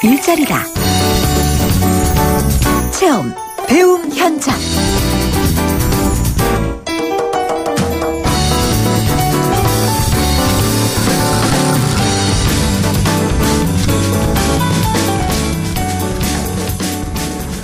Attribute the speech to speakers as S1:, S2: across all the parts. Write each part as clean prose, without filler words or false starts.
S1: 일자리다. 체험, 배움 현장.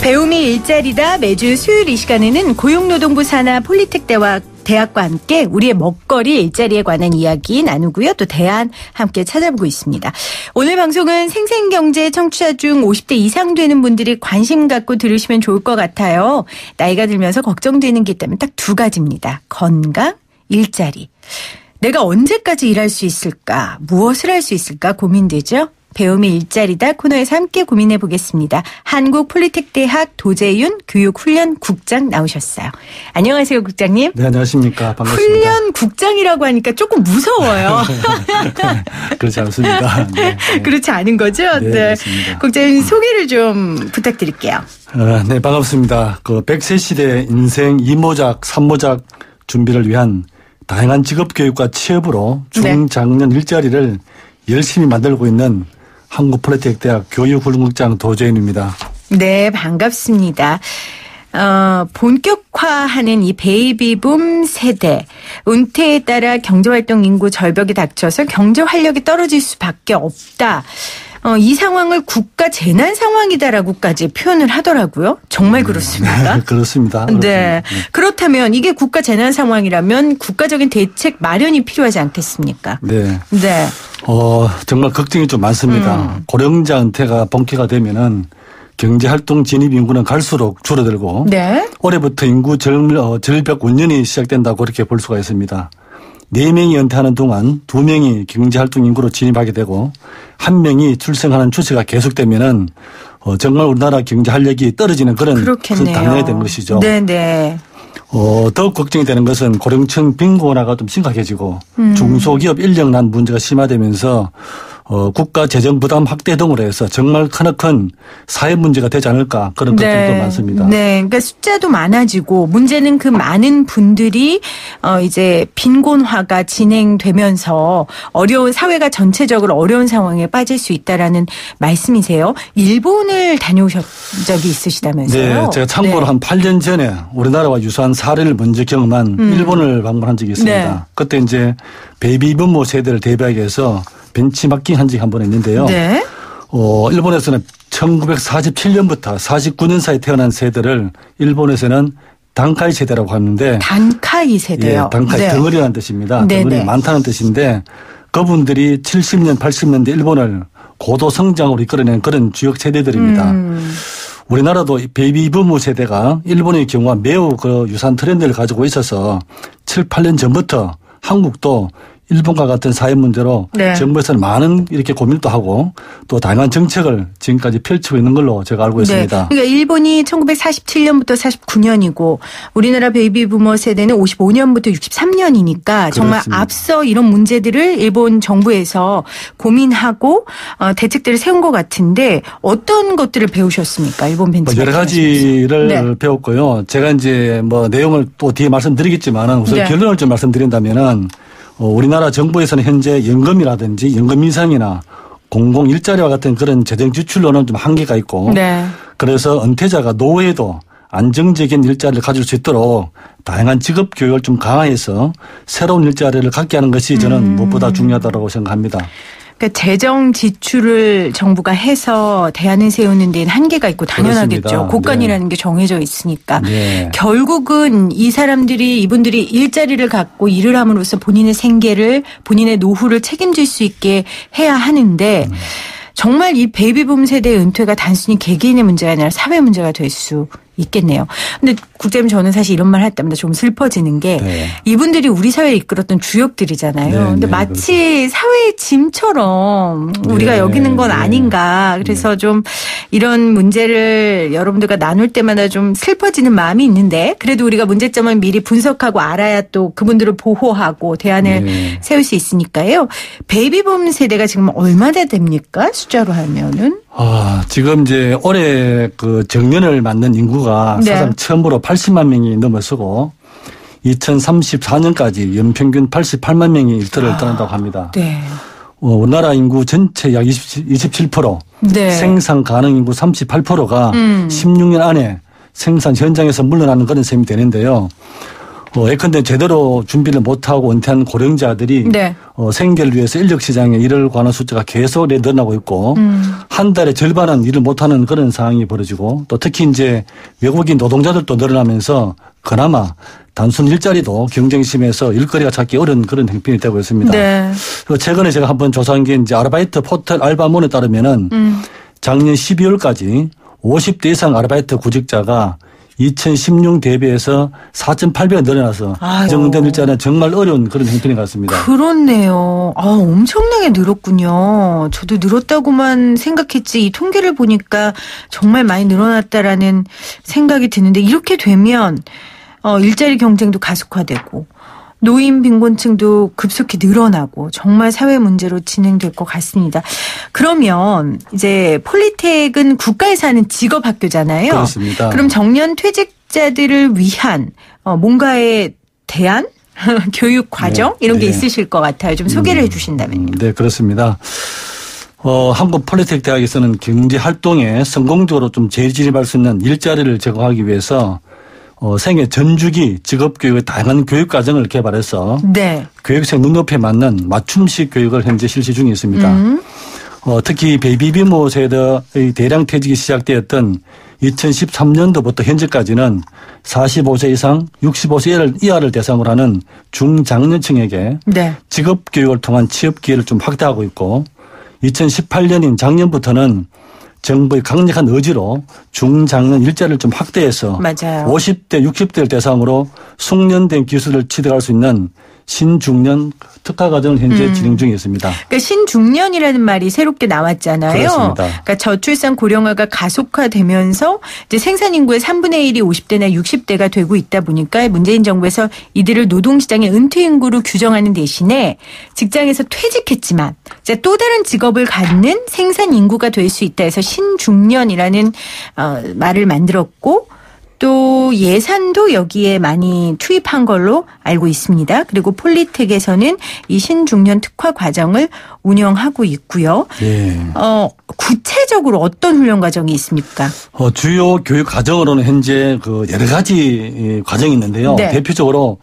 S1: 배움이 일자리다. 매주 수요일 이 시간에는 고용노동부 산하 폴리텍대와 대학과 함께 우리의 먹거리 일자리에 관한 이야기 나누고요. 또 대안 함께 찾아보고 있습니다. 오늘 방송은 생생경제 청취자 중 50대 이상 되는 분들이 관심 갖고 들으시면 좋을 것 같아요. 나이가 들면서 걱정되는 게 있다면 딱 두 가지입니다. 건강, 일자리. 내가 언제까지 일할 수 있을까? 무엇을 할 수 있을까? 고민되죠? 배움이 일자리다 코너에서 함께 고민해 보겠습니다. 한국폴리텍대학 도재윤 교육훈련국장 나오셨어요. 안녕하세요, 국장님.
S2: 네, 안녕하십니까. 반갑습니다.
S1: 훈련국장이라고 하니까 조금 무서워요.
S2: 그렇지 않습니다. 네, 네.
S1: 그렇지 않은 거죠?
S2: 네, 그렇습니다.
S1: 국장님 소개를 좀 부탁드릴게요.
S2: 네, 반갑습니다. 100세 시대 인생 2모작, 3모작 준비를 위한 다양한 직업교육과 취업으로 중장년 일자리를 열심히 만들고 있는 한국폴리텍대학 교육훈련국장 도재윤입니다.
S1: 네, 반갑습니다. 본격화하는 이 베이비붐 세대, 은퇴에 따라 경제활동 인구 절벽이 닥쳐서 경제 활력이 떨어질 수밖에 없다. 이 상황을 국가 재난 상황이다라고까지 표현을 하더라고요. 정말 그렇습니까?
S2: 그렇습니다.
S1: 네. 그렇다면 이게 국가 재난 상황이라면 국가적인 대책 마련이 필요하지 않겠습니까?
S2: 네.
S1: 네.
S2: 정말 걱정이 좀 많습니다. 고령자 은퇴가 본격화 되면은 경제활동 진입 인구는 갈수록 줄어들고
S1: 네.
S2: 올해부터 인구 절벽 운전이 시작된다고 그렇게 볼 수가 있습니다. 4명이 은퇴하는 동안 2명이 경제활동 인구로 진입하게 되고 1명이 출생하는 추세가 계속되면은 정말 우리나라 경제 활력이 떨어지는 그런 당연히 된 것이죠.
S1: 네네.
S2: 더욱 걱정이 되는 것은 고령층 빈곤화가 좀 심각해지고 중소기업 인력난 문제가 심화되면서 국가 재정 부담 확대 등으로 해서 정말 크나큰 사회 문제가 되지 않을까 그런 걱정도 많습니다.
S1: 네, 그러니까 숫자도 많아지고 문제는 그 많은 분들이 이제 빈곤화가 진행되면서 어려운 사회가 전체적으로 어려운 상황에 빠질 수 있다라는 말씀이세요. 일본을 다녀오셨 적이 있으시다면서요?
S2: 네, 제가 참고로 한 8년 전에 우리나라와 유사한 사례를 먼저 경험한 일본을 방문한 적이 있습니다.
S1: 네.
S2: 그때 이제 베이비부모 세대를 대비하기 위해서 벤치마킹 한 적이 한 번 있는데요.
S1: 네.
S2: 일본에서는 1947년부터 49년 사이에 태어난 세대를 일본에서는 단카이 세대라고 하는데.
S1: 단카이 세대요?
S2: 예, 단카이 덩어리라는 뜻입니다. 덩어리 많다는 뜻인데 그분들이 70년, 80년대 일본을 고도 성장으로 이끌어낸 그런 주역 세대들입니다. 우리나라도 베이비부모 세대가 일본의 경우와 매우 유사한 트렌드를 가지고 있어서 7, 8년 전부터 한국도 일본과 같은 사회 문제로 정부에서는 많은 이렇게 고민도 하고 또 다양한 정책을 지금까지 펼치고 있는 걸로 제가 알고 있습니다.
S1: 그러니까 일본이 1947년부터 49년이고 우리나라 베이비부머 세대는 55년부터 63년이니까 정말
S2: 그렇습니다.
S1: 앞서 이런 문제들을 일본 정부에서 고민하고 대책들을 세운 것 같은데 어떤 것들을 배우셨습니까? 일본 벤치마킹.
S2: 여러 가지를 배웠고요. 제가 이제 내용을 또 뒤에 말씀드리겠지만은 우선 결론을 좀 말씀드린다면은 우리나라 정부에서는 현재 연금이라든지 연금 인상이나 공공 일자리와 같은 그런 재정 지출로는 좀 한계가 있고 그래서 은퇴자가 노후에도 안정적인 일자리를 가질 수 있도록 다양한 직업 교육을 좀 강화해서 새로운 일자리를 갖게 하는 것이 저는 무엇보다 중요하다고 생각합니다.
S1: 그러니까 재정 지출을 정부가 해서 대안을 세우는 데는 한계가 있고 당연하겠죠.
S2: 그렇습니다.
S1: 고간이라는 게 정해져 있으니까.
S2: 네.
S1: 결국은 이분들이 일자리를 갖고 일을 함으로써 본인의 생계를 본인의 노후를 책임질 수 있게 해야 하는데 정말 이 베이비붐 세대의 은퇴가 단순히 개개인의 문제가 아니라 사회 문제가 될 수 있겠네요. 근데 국장님 저는 사실 이런 말 할 때마다 좀 슬퍼지는 게 이분들이 우리 사회를 이끌었던 주역들이잖아요. 근데 마치 사회의 짐처럼 우리가 여기는 건 아닌가. 그래서 좀 이런 문제를 여러분들과 나눌 때마다 좀 슬퍼지는 마음이 있는데 그래도 우리가 문제점을 미리 분석하고 알아야 또 그분들을 보호하고 대안을 세울 수 있으니까요. 베이비붐 세대가 지금 얼마나 됩니까? 숫자로 하면은?
S2: 지금 이제 올해 정년을 맞는 인구가 사상 처음으로 80만 명이 넘어서고 2034년까지 연평균 88만 명이 일터를 떠난다고 합니다. 우리나라 인구 전체 약 27%,
S1: 네.
S2: 생산 가능 인구 38%가 16년 안에 생산 현장에서 물러나는 그런 셈이 되는데요. 예컨대 제대로 준비를 못하고 은퇴한 고령자들이
S1: 네.
S2: 생계를 위해서 인력시장에 일을 구하는 숫자가 계속 늘어나고 있고 한 달에 절반은 일을 못하는 그런 상황이 벌어지고 또 특히 이제 외국인 노동자들도 늘어나면서 그나마 단순 일자리도 경쟁이 심해서 일거리가 찾기 어려운 그런 형편이 되고 있습니다.
S1: 네.
S2: 최근에 제가 한번 조사한 게 이제 아르바이트 포털 알바몬에 따르면은 작년 12월까지 50대 이상 아르바이트 구직자가 2016 대비해서 4.8배가 늘어나서 정된 일자리는 정말 어려운 그런 형편인 것 같습니다.
S1: 그렇네요. 엄청나게 늘었군요. 저도 늘었다고만 생각했지 이 통계를 보니까 정말 많이 늘어났다라는 생각이 드는데 이렇게 되면 일자리 경쟁도 가속화되고 노인 빈곤층도 급속히 늘어나고 정말 사회 문제로 진행될 것 같습니다. 그러면 이제 폴리텍은 국가에서 하는 직업학교잖아요.
S2: 그렇습니다.
S1: 그럼 정년 퇴직자들을 위한 뭔가에 대한 교육 과정 이런 게 있으실 것 같아요. 좀 소개를 해 주신다면요.
S2: 네, 그렇습니다. 한국 폴리텍 대학에서는 경제 활동에 성공적으로 좀 재진입할 수 있는 일자리를 제공하기 위해서 생애 전주기 직업교육의 다양한 교육과정을 개발해서 네. 교육생 눈높이에 맞는 맞춤식 교육을 현재 실시 중에 있습니다. 특히 베이비부모 세대의 대량 퇴직이 시작되었던 2013년도부터 현재까지는 45세 이상 65세 이하를 대상으로 하는 중장년층에게 네. 직업교육을 통한 취업 기회를 좀 확대하고 있고 2018년인 작년부터는 정부의 강력한 의지로 중장년 일자리를 좀 확대해서 맞아요. 50대, 60대를 대상으로 숙련된 기술을 취득할 수 있는 신중년 특화과정을 현재 진행 중에 있습니다.
S1: 그러니까 신중년이라는 말이 새롭게 나왔잖아요.
S2: 그렇습니다.
S1: 그러니까 저출산 고령화가 가속화되면서 이제 생산 인구의 3분의 1이 50대나 60대가 되고 있다 보니까 문재인 정부에서 이들을 노동시장의 은퇴 인구로 규정하는 대신에 직장에서 퇴직했지만 이제 또 다른 직업을 갖는 생산 인구가 될 수 있다 해서 신중년이라는 말을 만들었고 또 예산도 여기에 많이 투입한 걸로 알고 있습니다. 그리고 폴리텍에서는 이 신중년 특화 과정을 운영하고 있고요. 네. 구체적으로 어떤 훈련 과정이 있습니까?
S2: 주요 교육 과정으로는 현재 여러 가지 과정이 있는데요. 네. 대표적으로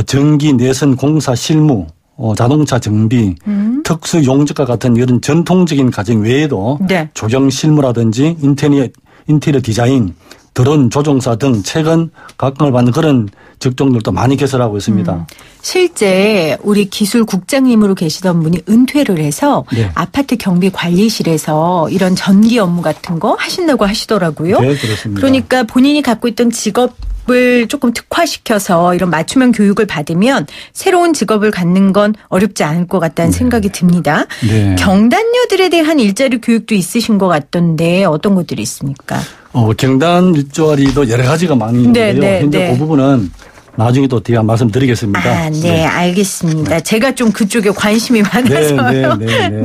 S2: 전기, 내선, 공사, 실무, 자동차 정비, 특수 용접과 같은 이런 전통적인 과정 외에도 네. 조경 실무라든지 인테리어 디자인, 드론 조종사 등 최근 각광을 받는 그런 직종들도 많이 개설하고 있습니다.
S1: 실제 우리 기술국장님으로 계시던 분이 은퇴를 해서 네. 아파트 경비 관리실에서 이런 전기 업무 같은 거 하신다고 하시더라고요.
S2: 네, 그렇습니다.
S1: 그러니까 본인이 갖고 있던 직업을 조금 특화시켜서 이런 맞춤형 교육을 받으면 새로운 직업을 갖는 건 어렵지 않을 것 같다는 네. 생각이 듭니다. 네. 경단녀들에 대한 일자리 교육도 있으신 것 같던데 어떤 것들이 있습니까?
S2: 경단 일자리도 여러 가지가 많이 있는데요. 네, 현재 그 부분은 나중에 또 제가 말씀드리겠습니다.
S1: 네, 알겠습니다. 네. 제가 좀 그쪽에 관심이 많아서요.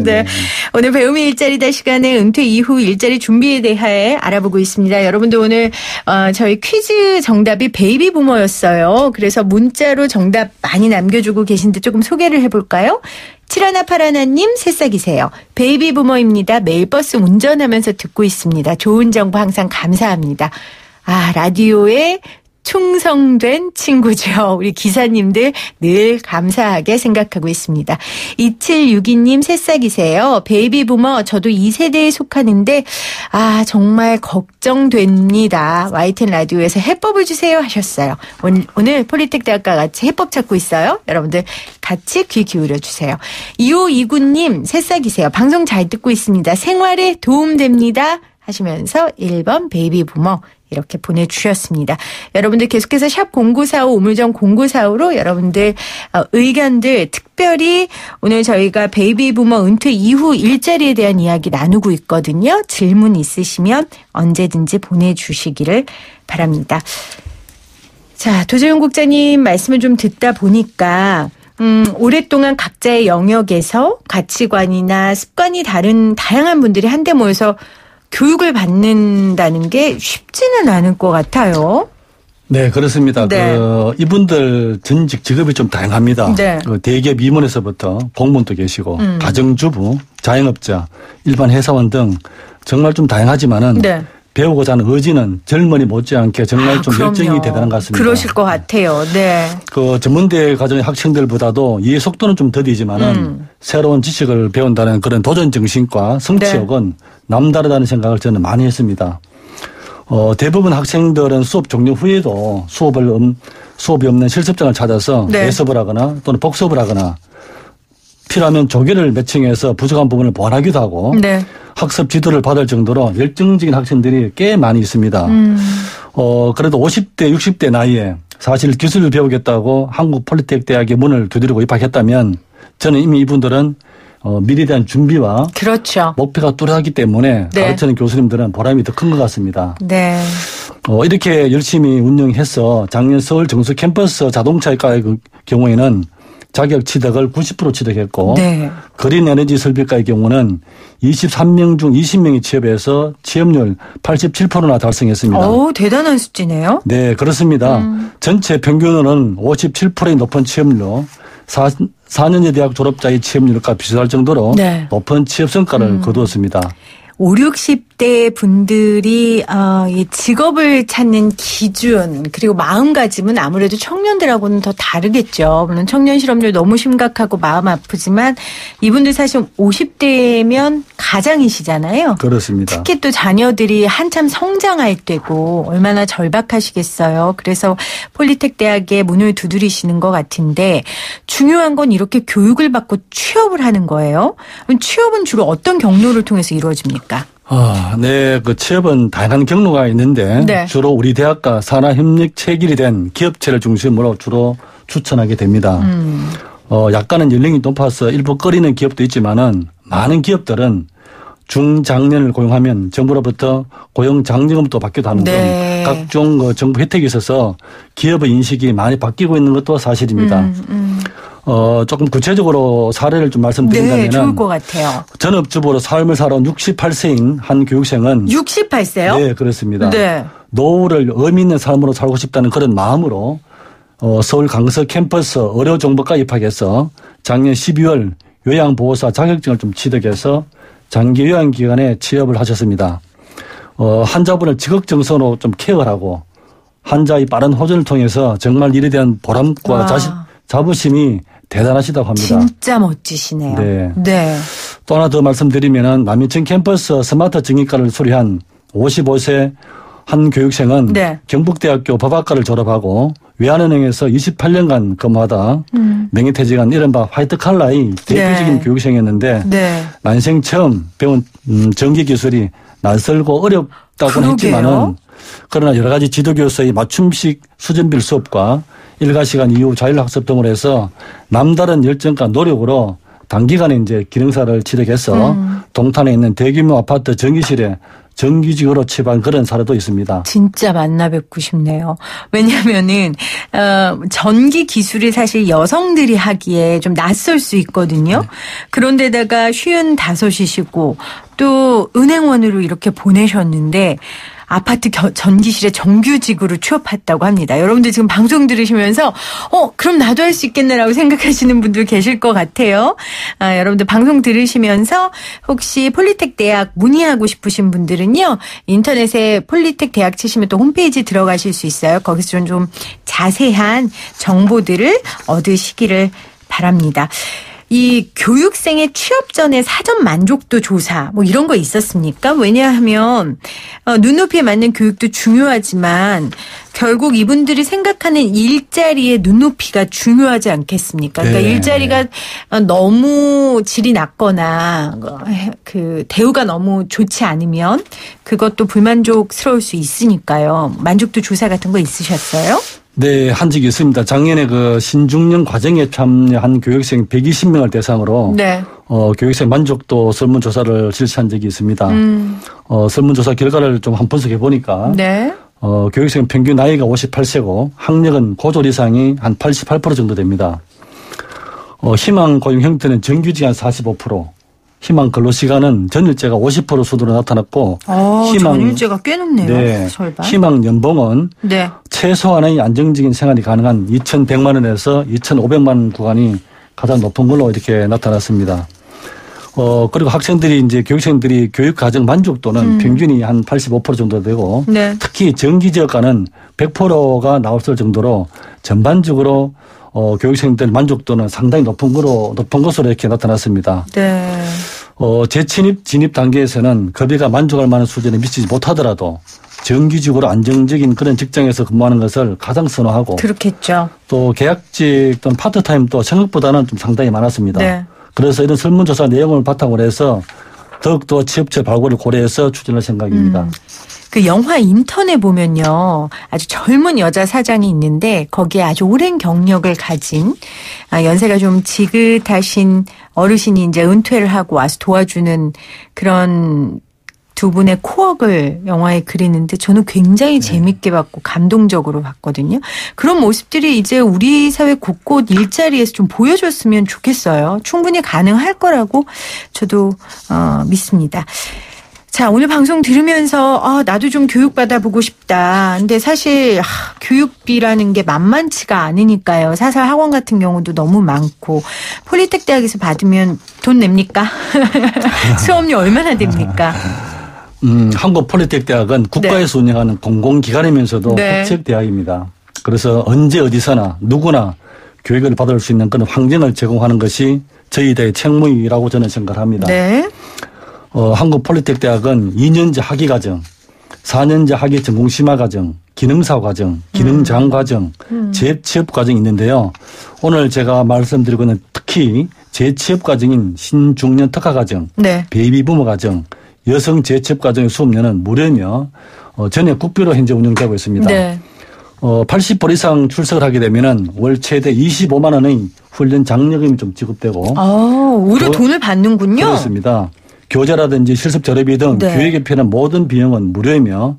S1: 네. 오늘 배움의 일자리다 시간에 은퇴 이후 일자리 준비에 대해 알아보고 있습니다. 여러분들 오늘 저희 퀴즈 정답이 베이비 부머였어요. 그래서 문자로 정답 많이 남겨주고 계신데 조금 소개를 해볼까요? 7181님 새싹이세요. 베이비 부머입니다. 매일 버스 운전하면서 듣고 있습니다. 좋은 정보 항상 감사합니다. 라디오에 충성된 친구죠. 우리 기사님들 늘 감사하게 생각하고 있습니다. 2762님 새싹이세요. 베이비 부머 저도 2세대에 속하는데 정말 걱정됩니다. YTN 라디오에서 해법을 주세요 하셨어요. 오늘 폴리텍 대학과 같이 해법 찾고 있어요. 여러분들 같이 귀 기울여 주세요. 2529님 새싹이세요. 방송 잘 듣고 있습니다. 생활에 도움됩니다 하시면서 1번 베이비 부머 이렇게 보내주셨습니다. 여러분들 계속해서 샵 0945 우물정 0945로 여러분들 의견들 특별히 오늘 저희가 베이비 부머 은퇴 이후 일자리에 대한 이야기 나누고 있거든요. 질문 있으시면 언제든지 보내주시기를 바랍니다. 자, 도재용 국장님 말씀을 좀 듣다 보니까 오랫동안 각자의 영역에서 가치관이나 습관이 다른 다양한 분들이 한데 모여서 교육을 받는다는 게 쉽지는 않을 것 같아요.
S2: 네, 그렇습니다. 네. 이분들 전직 직업이 좀 다양합니다. 네. 대기업 임원에서부터 공무원도 계시고 가정주부, 자영업자, 일반 회사원 등 정말 좀 다양하지만은 네. 배우고자 하는 의지는 젊은이 못지않게 정말 좀
S1: 그럼요.
S2: 열정이 대단한 것 같습니다.
S1: 그러실 것 같아요. 네.
S2: 그 전문대 과정의 학생들보다도 이해 속도는 좀 더디지만은 새로운 지식을 배운다는 그런 도전 정신과 성취욕은 네. 남다르다는 생각을 저는 많이 했습니다. 대부분 학생들은 수업 종료 후에도 수업이 없는 실습장을 찾아서 네. 예습을 하거나 또는 복습을 하거나 필요하면 조교를 매칭해서 부족한 부분을 보완하기도 하고 네. 학습 지도를 받을 정도로 열정적인 학생들이 꽤 많이 있습니다. 그래도 50대, 60대 나이에 사실 기술을 배우겠다고 한국 폴리텍 대학의 문을 두드리고 입학했다면 저는 이미 이분들은 미래에 대한 준비와
S1: 그렇죠. 목표가
S2: 뚜렷하기 때문에 네. 가르치는 교수님들은 보람이 더 큰 것 같습니다.
S1: 네.
S2: 이렇게 열심히 운영해서 작년 서울 정수 캠퍼스 자동차학과의 경우에는 자격 취득을 90% 취득했고 네. 그린 에너지 설비과의 경우는 23명 중 20명이 취업해서 취업률 87%나 달성했습니다.
S1: 오, 대단한 수치네요.
S2: 네, 그렇습니다. 전체 평균으로는 57%의 높은 취업률로 4년제 대학 졸업자의 취업률과 비슷할 정도로 네. 높은 취업 성과를 거두었습니다.
S1: 5, 60대 분들이 직업을 찾는 기준 그리고 마음가짐은 아무래도 청년들하고는 더 다르겠죠. 물론 청년 실업률 너무 심각하고 마음 아프지만 이분들 사실 50대면 가장이시잖아요.
S2: 그렇습니다.
S1: 특히 또 자녀들이 한참 성장할 때고 얼마나 절박하시겠어요. 그래서 폴리텍 대학에 문을 두드리시는 것 같은데 중요한 건 이렇게 교육을 받고 취업을 하는 거예요. 그럼 취업은 주로 어떤 경로를 통해서 이루어집니까?
S2: 네, 그 취업은 다양한 경로가 있는데 네. 주로 우리 대학과 산하협력 체결이 된 기업체를 중심으로 주로 추천하게 됩니다. 약간은 연령이 높아서 일부 꺼리는 기업도 있지만은 많은 기업들은 중장년을 고용하면 정부로부터 고용장려금도 받기도 하는 등 네. 각종 정부 혜택이 있어서 기업의 인식이 많이 바뀌고 있는 것도 사실입니다. 조금 구체적으로 사례를 좀 말씀드린다면
S1: 네, 좋을 것 같아요.
S2: 전업주부로 삶을 살아온 68세인 한 교육생은
S1: 68세요?
S2: 네, 그렇습니다.
S1: 네.
S2: 노후를 의미 있는 삶으로 살고 싶다는 그런 마음으로 서울 강서 캠퍼스 의료정보과 입학해서 작년 12월 요양보호사 자격증을 좀 취득해서 장기 요양기관에 취업을 하셨습니다. 환자분을 지극정성으로 좀 케어를 하고 환자의 빠른 호전을 통해서 정말 일에 대한 보람과 자부심이 대단하시다고 합니다.
S1: 진짜 멋지시네요.
S2: 네.
S1: 네.
S2: 또 하나 더 말씀드리면은 남인천 캠퍼스 스마트 정의과를 수료한 55세 한 교육생은 네. 경북대학교 법학과를 졸업하고 외환은행에서 28년간 근무하다 명예퇴직한 이른바 화이트칼라의 대표적인 네. 교육생이었는데 네. 난생 처음 배운 전기기술이 낯설고 어렵다고는 했지만은 그러나 여러 가지 지도교수의 맞춤식 수준별 수업과 일과시간 이후 자율학습 등으로 해서 남다른 열정과 노력으로 단기간에 이제 기능사를 취득해서 동탄에 있는 대규모 아파트 전기실에 정규직으로 취업한 그런 사례도 있습니다.
S1: 진짜 만나 뵙고 싶네요. 왜냐하면은 전기 기술이 사실 여성들이 하기에 좀 낯설 수 있거든요. 네. 그런데다가 55이시고 또 은행원으로 이렇게 보내셨는데 아파트 전기실에 정규직으로 취업했다고 합니다. 여러분들 지금 방송 들으시면서 그럼 나도 할 수 있겠네라고 생각하시는 분들 계실 것 같아요. 여러분들 방송 들으시면서 혹시 폴리텍 대학 문의하고 싶으신 분들은요. 인터넷에 폴리텍 대학 치시면 또 홈페이지 들어가실 수 있어요. 거기서 좀 자세한 정보들을 얻으시기를 바랍니다. 이 교육생의 취업 전에 사전 만족도 조사 뭐 이런 거 있었습니까? 왜냐하면 눈높이에 맞는 교육도 중요하지만 결국 이분들이 생각하는 일자리의 눈높이가 중요하지 않겠습니까? 그러니까 네. 일자리가 너무 질이 낮거나 그 대우가 너무 좋지 않으면 그것도 불만족스러울 수 있으니까요. 만족도 조사 같은 거 있으셨어요?
S2: 네, 한 적이 있습니다. 작년에 그 신중년 과정에 참여한 교육생 120명을 대상으로 네. 교육생 만족도 설문조사를 실시한 적이 있습니다. 설문조사 결과를 좀 한번 분석해 보니까 네. 교육생 평균 나이가 58세고 학력은 고졸 이상이 한 88% 정도 됩니다. 희망 고용 형태는 정규직 한 45%. 희망 근로시간은 전일제가 50% 수준으로 나타났고
S1: 전일제가 꽤 높네요.
S2: 네,
S1: 절반.
S2: 희망 연봉은
S1: 네.
S2: 최소한의 안정적인 생활이 가능한 2,100만 원에서 2,500만 원 구간이 가장 높은 걸로 이렇게 나타났습니다. 그리고 학생들이 이제 교육생들이 교육 과정 만족도는 평균이 한 85% 정도 되고 네. 특히 정기 지역과는 100%가 나왔을 정도로 전반적으로 교육생들 만족도는 상당히 높은 것으로 이렇게 나타났습니다.
S1: 네.
S2: 진입 단계에서는 급여가 만족할 만한 수준에 미치지 못하더라도 정기적으로 안정적인 그런 직장에서 근무하는 것을 가장 선호하고
S1: 그렇겠죠.
S2: 또 계약직 또는 파트타임도 생각보다는 좀 상당히 많았습니다. 네. 그래서 이런 설문조사 내용을 바탕으로 해서 더욱더 취업처 발굴을 고려해서 추진할 생각입니다.
S1: 그 영화 인턴에 보면요. 아주 젊은 여자 사장이 있는데 거기에 아주 오랜 경력을 가진 연세가 좀 지긋하신 어르신이 이제 은퇴를 하고 와서 도와주는 그런 두 분의 코어를 영화에 그리는데 저는 굉장히 재밌게 봤고 감동적으로 봤거든요. 그런 모습들이 이제 우리 사회 곳곳 일자리에서 좀 보여줬으면 좋겠어요. 충분히 가능할 거라고 저도 믿습니다. 자, 오늘 방송 들으면서 나도 좀 교육받아보고 싶다. 근데 사실 교육비라는 게 만만치가 않으니까요. 사설 학원 같은 경우도 너무 많고 폴리텍 대학에서 받으면 돈 냅니까? 수업료 얼마나 됩니까?
S2: 한국 폴리텍 대학은 국가에서 운영하는 공공기관이면서도
S1: 네.
S2: 국책 대학입니다. 그래서 언제 어디서나 누구나 교육을 받을 수 있는 그런 환경을 제공하는 것이 저희 대의 책무이라고 저는 생각합니다.
S1: 네.
S2: 한국 폴리텍 대학은 2년제 학위과정, 4년제 학위 전공심화 과정, 기능사 과정, 기능장 과정, 재취업 과정이 있는데요. 오늘 제가 말씀드리고 있는 특히 재취업 과정인 신중년 특화 과정,
S1: 네.
S2: 베이비부모 과정, 여성 재취업 과정의 수업료는 무료며 전액 국비로 현재 운영되고 있습니다.
S1: 네.
S2: 80불 이상 출석을 하게 되면은 월 최대 25만 원의 훈련 장려금이 좀 지급되고.
S1: 오히려 돈을 받는군요.
S2: 그렇습니다. 교재라든지 실습 저료비 등
S1: 네.
S2: 교육에 필요한 모든 비용은 무료이며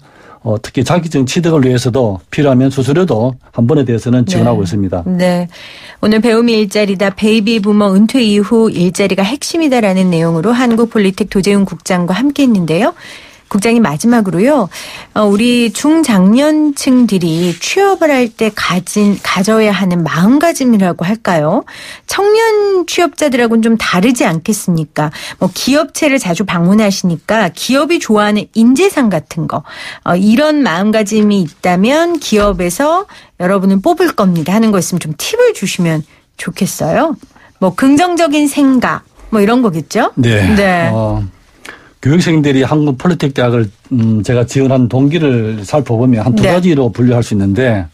S2: 특히 자격증 취득을 위해서도 필요하면 수수료도 한 번에 대해서는 지원하고
S1: 네.
S2: 있습니다.
S1: 네. 오늘 배움이 일자리다 베이비 부머 은퇴 이후 일자리가 핵심이다라는 내용으로 한국 폴리텍 도재훈 국장과 함께 했는데요. 국장님 마지막으로요. 우리 중장년층들이 취업을 할 때 가져야 하는 마음가짐이라고 할까요? 청년 취업자들하고는 좀 다르지 않겠습니까? 기업체를 자주 방문하시니까 기업이 좋아하는 인재상 같은 거 이런 마음가짐이 있다면 기업에서 여러분을 뽑을 겁니다 하는 거 있으면 좀 팁을 주시면 좋겠어요. 긍정적인 생각 이런 거겠죠?
S2: 네. 네. 교육생들이 한국 폴리텍 대학을 제가 지원한 동기를 살펴보면 한 두 가지로 분류할 수 있는데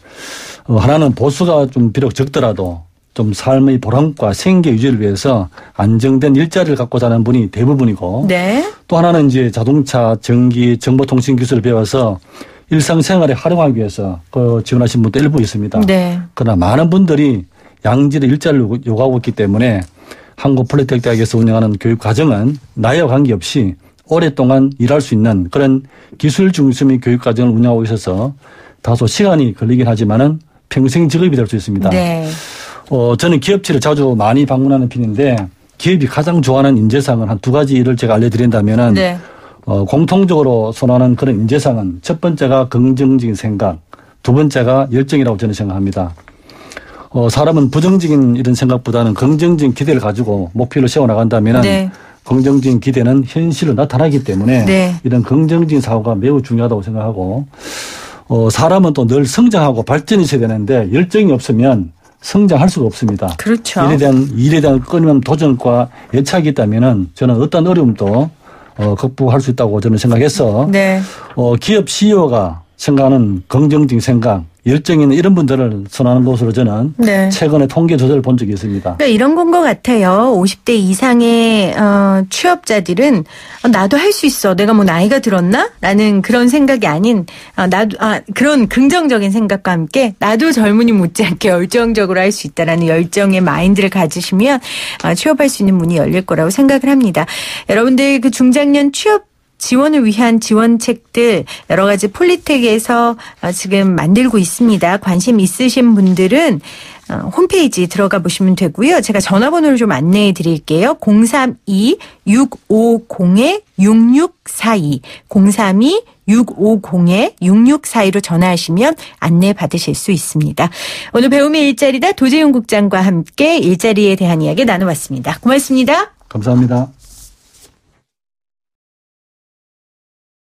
S2: 하나는 보수가 좀 비록 적더라도 좀 삶의 보람과 생계 유지를 위해서 안정된 일자리를 갖고 사는 분이 대부분이고
S1: 네.
S2: 또 하나는 이제 자동차, 전기, 정보통신 기술을 배워서 일상생활에 활용하기 위해서 지원하신 분도 일부 있습니다.
S1: 네.
S2: 그러나 많은 분들이 양질의 일자리를 요구하고 있기 때문에 한국 폴리텍 대학에서 운영하는 교육 과정은 나이와 관계없이 오랫동안 일할 수 있는 그런 기술 중심의 교육 과정을 운영하고 있어서 다소 시간이 걸리긴 하지만은 평생 직업이 될 수 있습니다.
S1: 네.
S2: 저는 기업체를 자주 많이 방문하는 편인데 기업이 가장 좋아하는 인재상은 한 두 가지를 제가 알려드린다면은
S1: 네.
S2: 공통적으로 선호하는 그런 인재상은 첫 번째가 긍정적인 생각, 두 번째가 열정이라고 저는 생각합니다. 사람은 부정적인 이런 생각보다는 긍정적인 기대를 가지고 목표를 세워나간다면은 네. 긍정적인 기대는 현실로 나타나기 때문에 네. 이런 긍정적인 사고가 매우 중요하다고 생각하고 사람은 또 늘 성장하고 발전이 있어야 되는데 열정이 없으면 성장할 수가 없습니다.
S1: 그렇죠.
S2: 일에 대한 끊임없는 도전과 애착이 있다면은 저는 어떤 어려움도 극복할 수 있다고 저는 생각해서
S1: 네.
S2: 기업 CEO가 생각하는 긍정적인 생각, 열정 있는 이런 분들을 선호하는 것으로 저는 네. 최근에 통계 조사를 본 적이 있습니다.
S1: 그러니까 이런 건 것 같아요. 50대 이상의 취업자들은 나도 할 수 있어. 내가 나이가 들었나? 라는 그런 생각이 아닌 그런 긍정적인 생각과 함께 나도 젊은이 못지않게 열정적으로 할 수 있다라는 열정의 마인드를 가지시면 취업할 수 있는 문이 열릴 거라고 생각을 합니다. 여러분들 그 중장년 취업 지원을 위한 지원책들 여러 가지 폴리텍에서 지금 만들고 있습니다. 관심 있으신 분들은 홈페이지 들어가 보시면 되고요. 제가 전화번호를 좀 안내해 드릴게요. 032-650-6642 032-650-6642로 전화하시면 안내 받으실 수 있습니다. 오늘 배움의 일자리다 도재훈 국장과 함께 일자리에 대한 이야기 나눠봤습니다. 고맙습니다.
S2: 감사합니다.